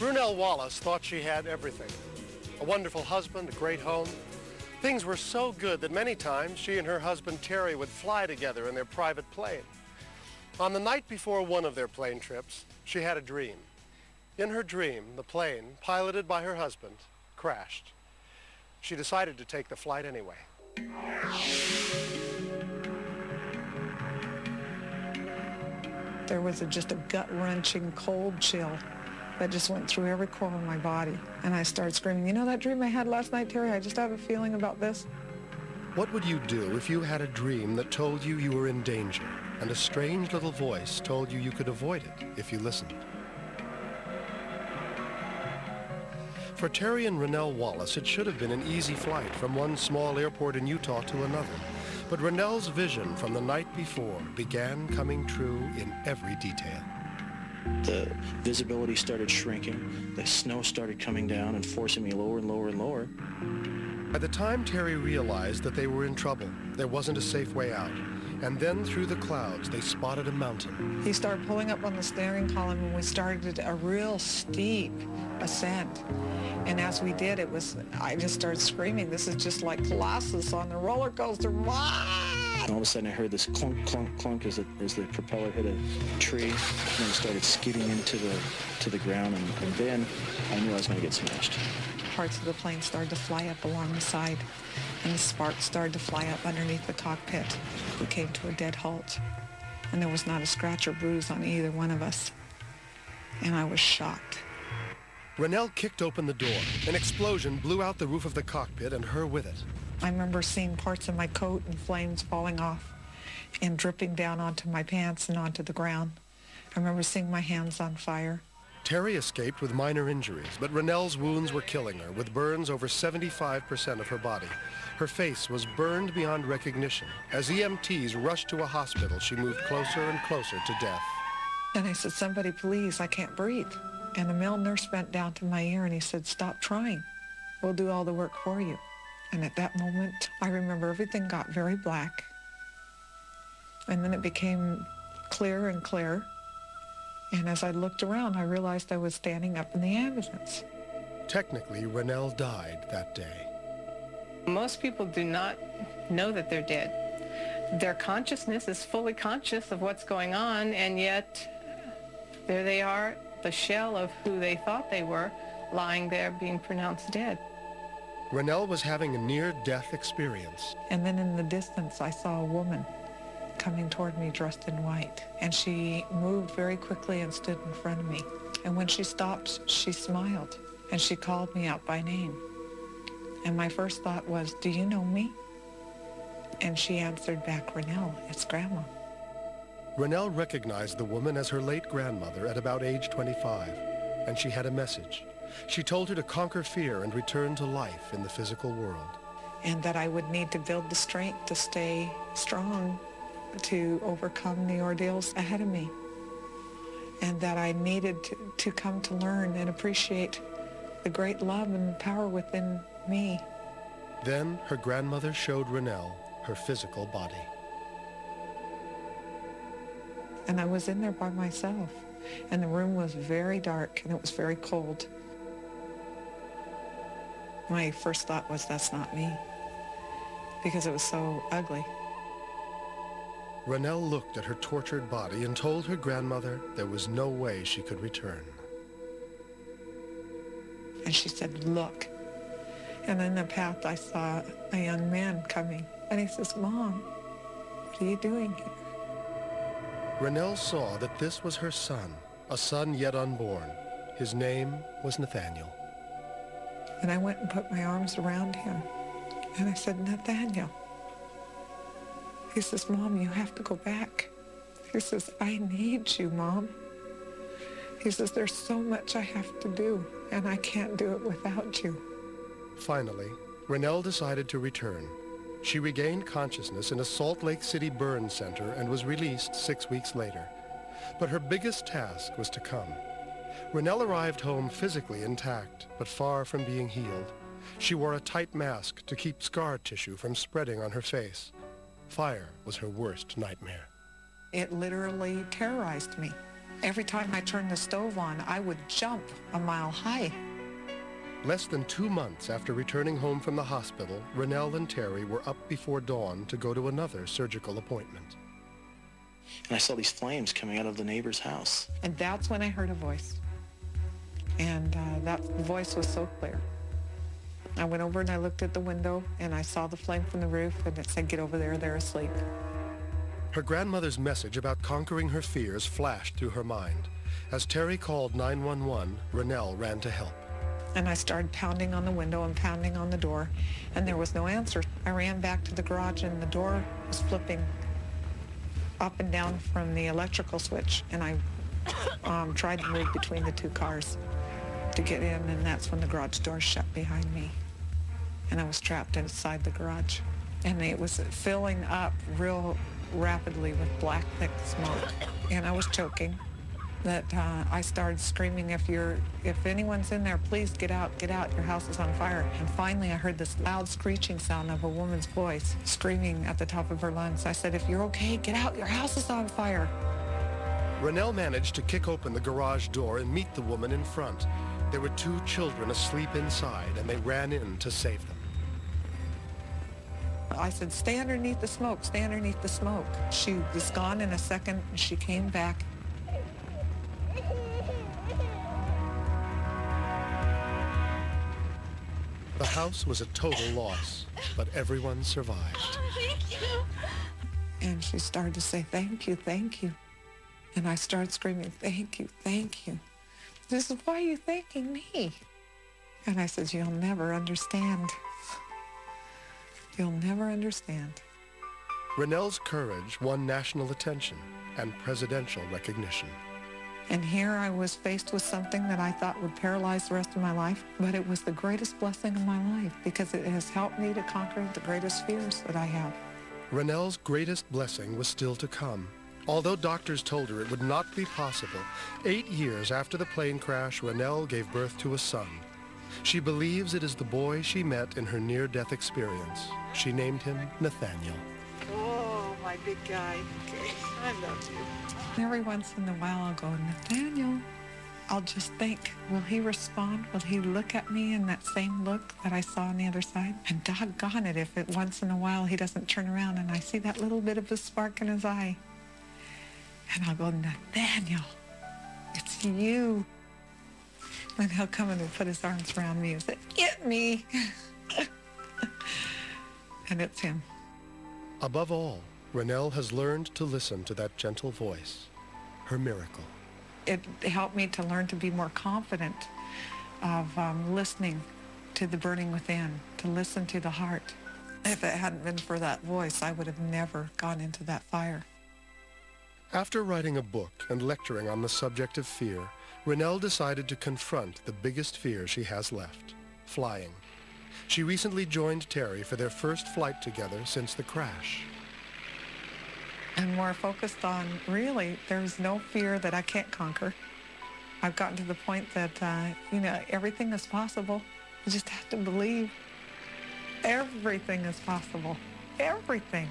Ranelle Wallace thought she had everything. A wonderful husband, a great home. Things were so good that many times she and her husband Terry would fly together in their private plane. On the night before one of their plane trips, she had a dream. In her dream, the plane, piloted by her husband, crashed. She decided to take the flight anyway. There was just a gut-wrenching cold chill that just went through every core of my body. And I started screaming, "You know that dream I had last night, Terry? I just have a feeling about this." What would you do if you had a dream that told you you were in danger, and a strange little voice told you you could avoid it if you listened? For Terry and Ranelle Wallace, it should have been an easy flight from one small airport in Utah to another. But Ranelle's vision from the night before began coming true in every detail. The visibility started shrinking. The snow started coming down and forcing me lower and lower and lower. By the time Terry realized that they were in trouble, there wasn't a safe way out. And then through the clouds, they spotted a mountain. He started pulling up on the steering column, and we started a real steep ascent. And as we did, I just started screaming, "This is just like Colossus on the roller coaster." And all of a sudden I heard this clunk, clunk, clunk as the propeller hit a tree, and then it started skidding into the ground, and then I knew I was going to get smashed. Parts of the plane started to fly up along the side, and the sparks started to fly up underneath the cockpit. We came to a dead halt, and there was not a scratch or bruise on either one of us, and I was shocked. Ranelle kicked open the door. An explosion blew out the roof of the cockpit and her with it. I remember seeing parts of my coat and flames falling off and dripping down onto my pants and onto the ground. I remember seeing my hands on fire. Terry escaped with minor injuries, but Ranelle's wounds were killing her, with burns over 75% of her body. Her face was burned beyond recognition. As EMTs rushed to a hospital, she moved closer and closer to death. And I said, "Somebody please, I can't breathe." And the male nurse bent down to my ear and he said, "Stop trying. We'll do all the work for you." And at that moment, I remember everything got very black. And then it became clearer and clearer. And as I looked around, I realized I was standing up in the ambulance. Technically, Ranelle died that day. Most people do not know that they're dead. Their consciousness is fully conscious of what's going on, and yet there they are, the shell of who they thought they were, lying there being pronounced dead. Ranelle was having a near-death experience. And then in the distance, I saw a woman coming toward me dressed in white. And she moved very quickly and stood in front of me. And when she stopped, she smiled, and she called me out by name. And my first thought was, "Do you know me?" And she answered back, "Ranelle, it's Grandma." Ranelle recognized the woman as her late grandmother at about age 25, and she had a message. She told her to conquer fear and return to life in the physical world. And that I would need to build the strength to stay strong, to overcome the ordeals ahead of me. And that I needed to come to learn and appreciate the great love and power within me. Then her grandmother showed Ranelle her physical body. And I was in there by myself, and the room was very dark, and it was very cold. My first thought was, that's not me, because it was so ugly. Ranelle looked at her tortured body and told her grandmother there was no way she could return. And she said, "Look." And in the path, I saw a young man coming, and he says, "Mom, what are you doing here?" Ranelle saw that this was her son, a son yet unborn. His name was Nathaniel. And I went and put my arms around him, and I said, "Nathaniel." He says, "Mom, you have to go back." He says, "I need you, Mom." He says, "There's so much I have to do, and I can't do it without you." Finally, Ranelle decided to return. She regained consciousness in a Salt Lake City burn center and was released 6 weeks later. But her biggest task was to come. Ranelle arrived home physically intact, but far from being healed. She wore a tight mask to keep scar tissue from spreading on her face. Fire was her worst nightmare. It literally terrorized me. Every time I turned the stove on, I would jump a mile high. Less than 2 months after returning home from the hospital, Ranelle and Terry were up before dawn to go to another surgical appointment. And I saw these flames coming out of the neighbor's house. And that's when I heard a voice. And that voice was so clear. I went over and I looked at the window and I saw the flame from the roof and it said, "Get over there, they're asleep." Her grandmother's message about conquering her fears flashed through her mind. As Terry called 911, Ranelle ran to help. And I started pounding on the window and pounding on the door, and there was no answer. I ran back to the garage and the door was flipping up and down from the electrical switch, and I tried to move between the two cars to get in, and that's when the garage door shut behind me. And I was trapped inside the garage. And it was filling up real rapidly with black, thick smoke. And I was choking. That I started screaming, if anyone's in there, please get out, your house is on fire. And finally I heard this loud screeching sound of a woman's voice screaming at the top of her lungs. I said, "If you're okay, get out, your house is on fire." Ranelle managed to kick open the garage door and meet the woman in front. There were 2 children asleep inside, and they ran in to save them. I said, "Stay underneath the smoke, stay underneath the smoke." She was gone in a second, and she came back. The house was a total loss, but everyone survived. Thank you. And she started to say, "Thank you, thank you." And I started screaming, "Thank you, thank you." This is, "Why are you thanking me?" And I said, "You'll never understand. You'll never understand." Ranelle's courage won national attention and presidential recognition. And here I was faced with something that I thought would paralyze the rest of my life, but it was the greatest blessing of my life because it has helped me to conquer the greatest fears that I have. Ranelle's greatest blessing was still to come. Although doctors told her it would not be possible, 8 years after the plane crash, Ranelle gave birth to a son. She believes it is the boy she met in her near-death experience. She named him Nathaniel. Oh, my big guy. Okay, I love you. Every once in a while I'll go, "Nathaniel." I'll just think, will he respond? Will he look at me in that same look that I saw on the other side? And doggone it, if once in a while he doesn't turn around and I see that little bit of a spark in his eye. And I'll go, "Nathaniel, it's you." And he'll come in and put his arms around me and say, "Get me." And it's him. Above all, Ranelle has learned to listen to that gentle voice, her miracle. It helped me to learn to be more confident of listening to the burning within, to listen to the heart. If it hadn't been for that voice, I would have never gone into that fire. After writing a book and lecturing on the subject of fear, Ranelle decided to confront the biggest fear she has left, flying. She recently joined Terry for their first flight together since the crash. I'm more focused on, really, there's no fear that I can't conquer. I've gotten to the point that, everything is possible. You just have to believe. Everything is possible. Everything.